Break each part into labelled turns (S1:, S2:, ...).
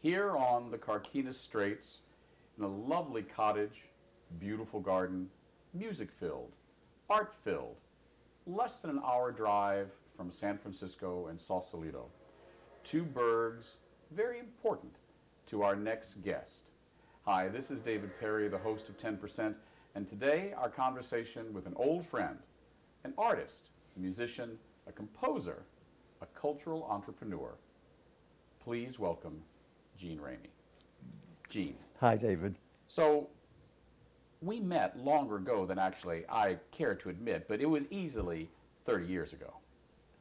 S1: here on the Carquinez Straits in a lovely cottage, beautiful garden, music-filled, art-filled, less than an hour drive from San Francisco and Sausalito. Two burgs very important to our next guest. Hi, this is David Perry, the host of 10%, and today our conversation with an old friend, an artist, a musician, a composer, a cultural entrepreneur. Please welcome Gene Ramey. Gene.
S2: Hi, David.
S1: So, we met longer ago than actually I care to admit, but it was easily 30 years ago.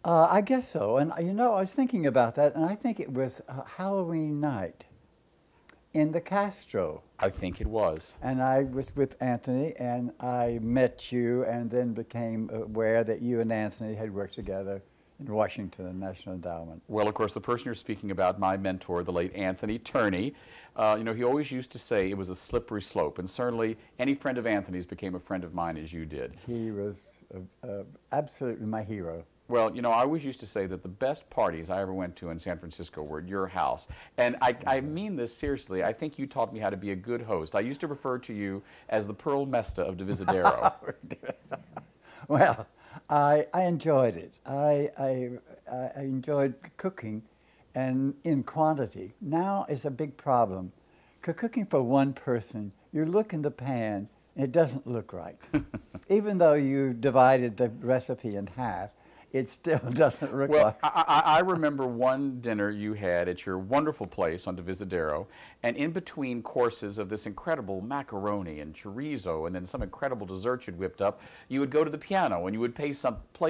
S2: I guess so. And you know, I was thinking about that, and I think it was Halloween night in the Castro.
S1: I think it was.
S2: And I was with Anthony, and I met you, and then became aware that you and Anthony had worked together in Washington, the National Endowment.
S1: Well, of course, the person you're speaking about, my mentor, the late Anthony Turney, he always used to say it was a slippery slope, and certainly any friend of Anthony's became a friend of mine, as you did.
S2: He was absolutely my hero.
S1: Well, I always used to say that the best parties I ever went to in San Francisco were at your house. And I mean this seriously. I think you taught me how to be a good host. I used to refer to you as the Pearl Mesta of Divisadero.
S2: Well, I enjoyed it. I enjoyed cooking, and in quantity. Now is a big problem. Cooking for one person, you look in the pan, and it doesn't look right. Even though you divided the recipe in half, it still doesn't look
S1: well,
S2: like.
S1: I remember one dinner you had at your wonderful place on Divisadero, and in between courses of this incredible macaroni and chorizo and then some incredible dessert you'd whipped up, you would go to the piano and you would play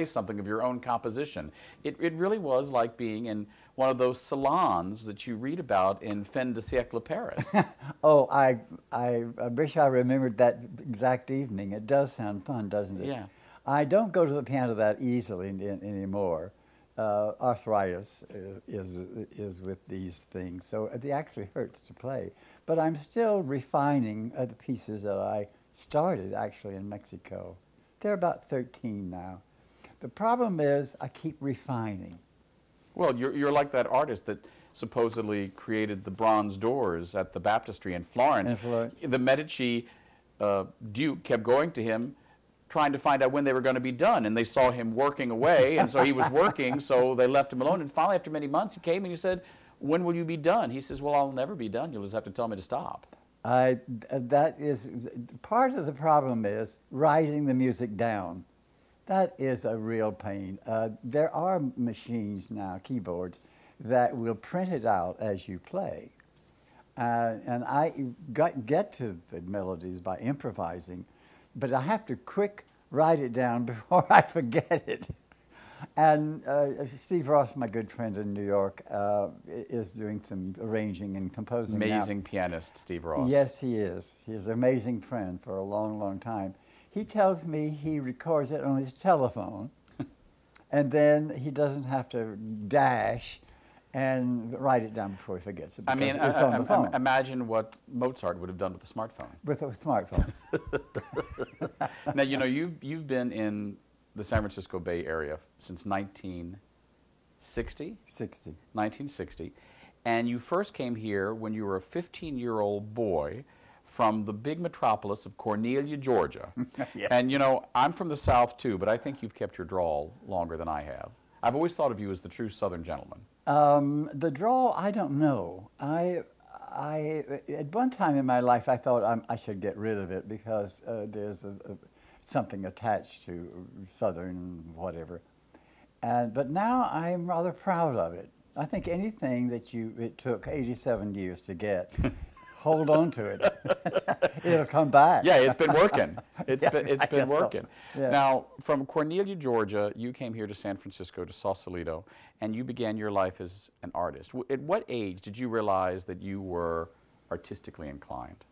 S1: something of your own composition. It really was like being in one of those salons that you read about in Fin de Siècle Paris.
S2: Oh, I wish I remembered that exact evening. It does sound fun, doesn't it?
S1: Yeah.
S2: I don't go to the piano that easily anymore. Arthritis is with these things, so it actually hurts to play. But I'm still refining the pieces that I started actually in Mexico. They're about 13 now. The problem is I keep refining.
S1: Well, you're like that artist that supposedly created the bronze doors at the baptistry in Florence. The Medici Duke kept going to him trying to find out when they were going to be done, and they saw him working away, and so he was working, so they left him alone, and finally after many months he came and he said, "When will you be done?" He says, "Well, I'll never be done. You'll just have to tell me to stop."
S2: That is, part of the problem is writing the music down. That is a real pain. There are machines now, keyboards, that will print it out as you play. And I get to the melodies by improvising, but I have to write it down before I forget it. And Steve Ross, my good friend in New York, is doing some arranging and composing
S1: Amazing
S2: now.
S1: Pianist, Steve Ross.
S2: Yes, he is. He's an amazing friend for a long, long time. He tells me he records it on his telephone, and then he doesn't have to dash and write it down before he forgets it.
S1: I mean,
S2: it's on the phone.
S1: Imagine what Mozart would have done with a smartphone.
S2: With a smartphone.
S1: Now, you've been in the San Francisco Bay Area since 1960? 1960. And you first came here when you were a 15-year-old boy from the big metropolis of Cornelia, Georgia.
S2: Yes.
S1: And, I'm from the South, too, but I think you've kept your drawl longer than I have. I've always thought of you as the true Southern gentleman.
S2: The drawl, I don't know. At one time in my life, I thought I should get rid of it because there's something attached to Southern whatever. But now I'm rather proud of it. I think anything that it took 87 years to get, hold on to it. It'll come back.
S1: Yeah, it's been working. It's
S2: Yeah,
S1: been working.
S2: So. Yeah.
S1: Now, from Cornelia, Georgia, you came here to San Francisco, to Sausalito, and you began your life as an artist. At what age did you realize that you were artistically inclined?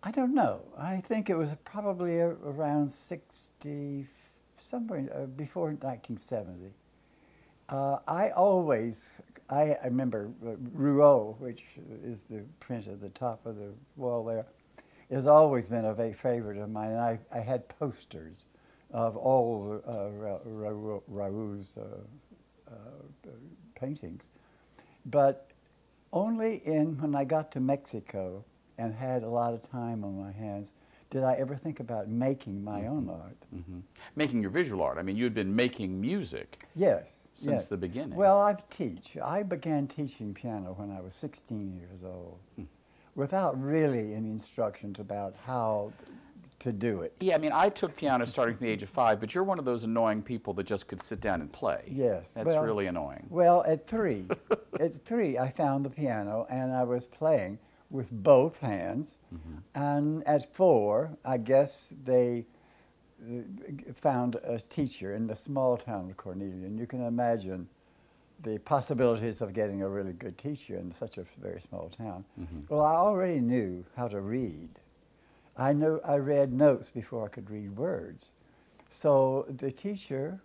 S2: I don't know. I think it was probably around 60, somewhere before 1970. I remember Rouault, which is the print at the top of the wall there, has always been a very favorite of mine. And I had posters of all Raoul's paintings. But only when I got to Mexico and had a lot of time on my hands did I ever think about making my own art.
S1: Making your visual art. I mean, you had been making music.
S2: Yes.
S1: Since the beginning.
S2: Well, I began teaching piano when I was 16 years old, without really any instructions about how to do it.
S1: Yeah, I mean, I took piano starting from the age of 5, but you're one of those annoying people that just could sit down and play.
S2: Yes.
S1: That's really annoying.
S2: Well, at 3, I found the piano, and I was playing with both hands. And at 4, I guess they found a teacher in the small town of Cornelia, and you can imagine the possibilities of getting a really good teacher in such a very small town. Well, I already knew how to read. I read notes before I could read words. So the teacher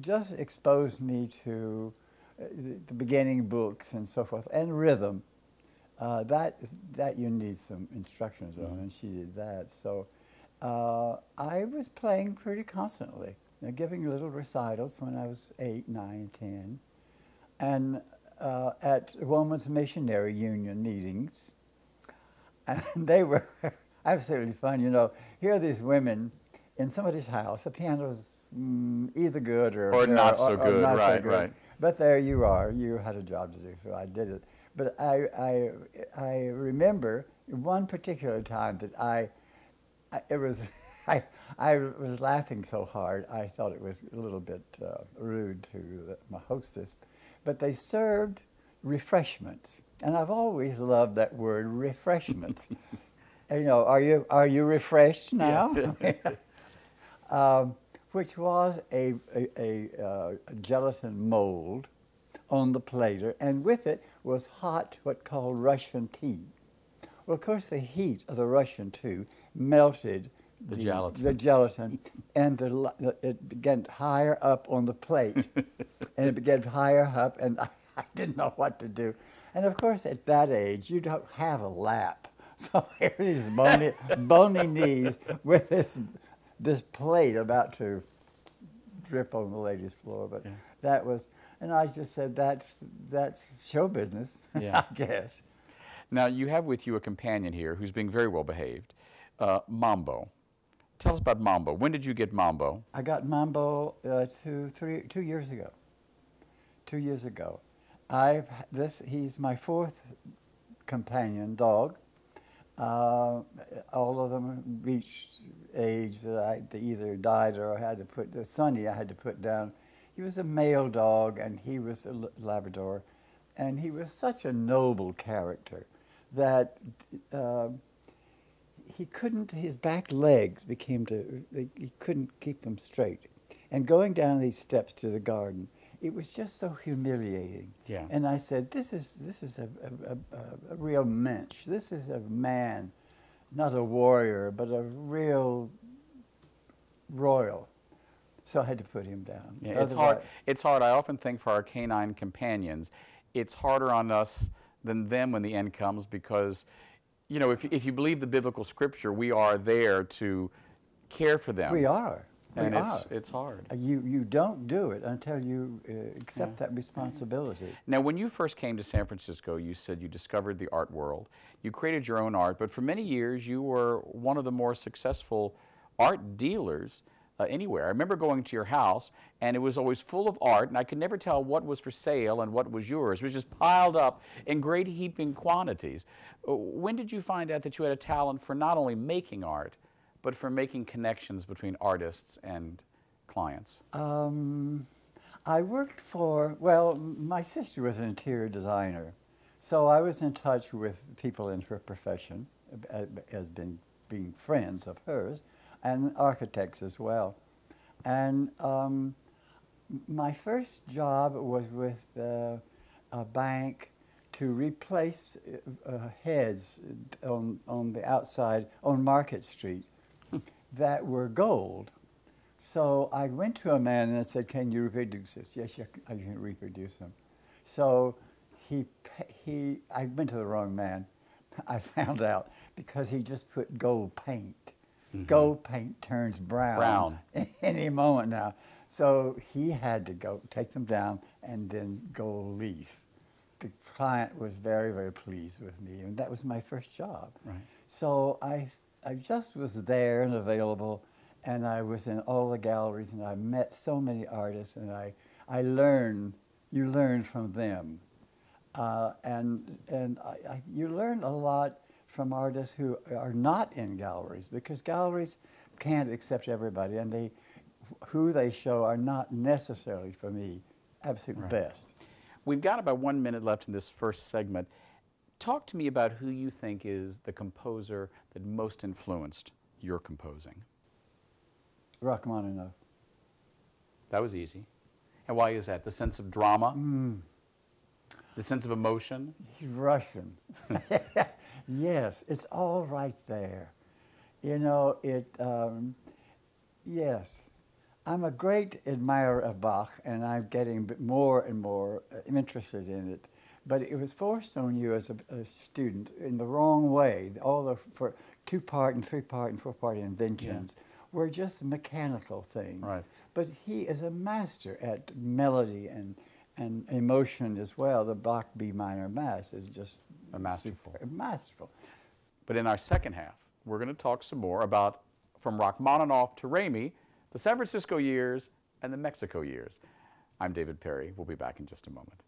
S2: just exposed me to the beginning books and so forth, and rhythm. That you need some instructions on, and she did that. So I was playing pretty constantly, giving little recitals when I was 8, 9, 10, and at Women's Missionary Union meetings. And they were absolutely fun. You know, here are these women in somebody's house. The piano's either good or
S1: not so good,
S2: not
S1: right,
S2: so good.
S1: right.
S2: But there you are. You had a job to do, so I did it. But I remember one particular time that I was laughing so hard I thought it was a little bit rude to my hostess, but they served refreshments, and I've always loved that word, refreshments. You know, are you refreshed now? Yeah. Which was a gelatin mold on the plater, and with it was hot, what called Russian tea. Well, of course, the heat of the Russian tea melted the gelatin, and it began higher up on the plate, and it began higher up, and I didn't know what to do. And of course, at that age, you don't have a lap, so here are these bony knees with this plate about to drip on the lady's floor. But that was, and I just said, that's show business, I guess.
S1: Now, you have with you a companion here who's being very well behaved, Mambo. Tell us about Mambo. When did you get Mambo?
S2: I got Mambo 2 years ago. 2 years ago. He's my 4th companion dog. All of them reached age that they either died or I had to put, Sonny I had to put down. He was a male dog, and he was a Labrador, and he was such a noble character that his back legs he couldn't keep them straight. And going down these steps to the garden, it was just so humiliating.
S1: Yeah.
S2: And I said, this is a real mensch. This is a man, not a warrior, but a real royal. So I had to put him down.
S1: Yeah, it's hard. It's hard. I often think for our canine companions, it's harder on us than them when the end comes, because, you know, if you believe the biblical scripture, we are there to care for them.
S2: We are.
S1: And it's hard.
S2: You don't do it until you accept that responsibility.
S1: Now, when you first came to San Francisco, you said you discovered the art world. You created your own art, but for many years you were one of the more successful art dealers anywhere. I remember going to your house, and it was always full of art, and I could never tell what was for sale and what was yours. It was just piled up in great heaping quantities. When did you find out that you had a talent for not only making art, but for making connections between artists and clients?
S2: I worked my sister was an interior designer, so I was in touch with people in her profession, as being friends of hers, and architects as well. And my first job was with a bank to replace heads on the outside on Market Street that were gold. So I went to a man and I said, "Can you reproduce this?" "Yes, I can reproduce them." So I went to the wrong man. I found out because he just put gold paint. Gold paint turns brown any moment now. So he had to go take them down and then go leave. The client was very, very pleased with me, and that was my first job.
S1: Right.
S2: So I just was there and available, and I was in all the galleries, and I met so many artists, and I learned, you learn from them. You learn a lot from artists who are not in galleries, because galleries can't accept everybody, and who they show are not necessarily, for me, absolute
S1: Right.
S2: best.
S1: We've got about 1 minute left in this first segment. Talk to me about who you think is the composer that most influenced your composing.
S2: Rachmaninoff.
S1: That was easy. And why is that? The sense of drama? The sense of emotion?
S2: He's Russian. Yes, it's all right there. You know, yes. I'm a great admirer of Bach, and I'm getting more and more interested in it. But it was forced on you as a student in the wrong way. All the for 2-part and 3-part and 4-part inventions were just mechanical things.
S1: Right.
S2: But he is a master at melody and emotion as well. The Bach B minor Mass is just
S1: Masterful.
S2: Masterful.
S1: But in our second half, we're going to talk some more about from Rachmaninoff to Ramey, the San Francisco years and the Mexico years. I'm David Perry. We'll be back in just a moment.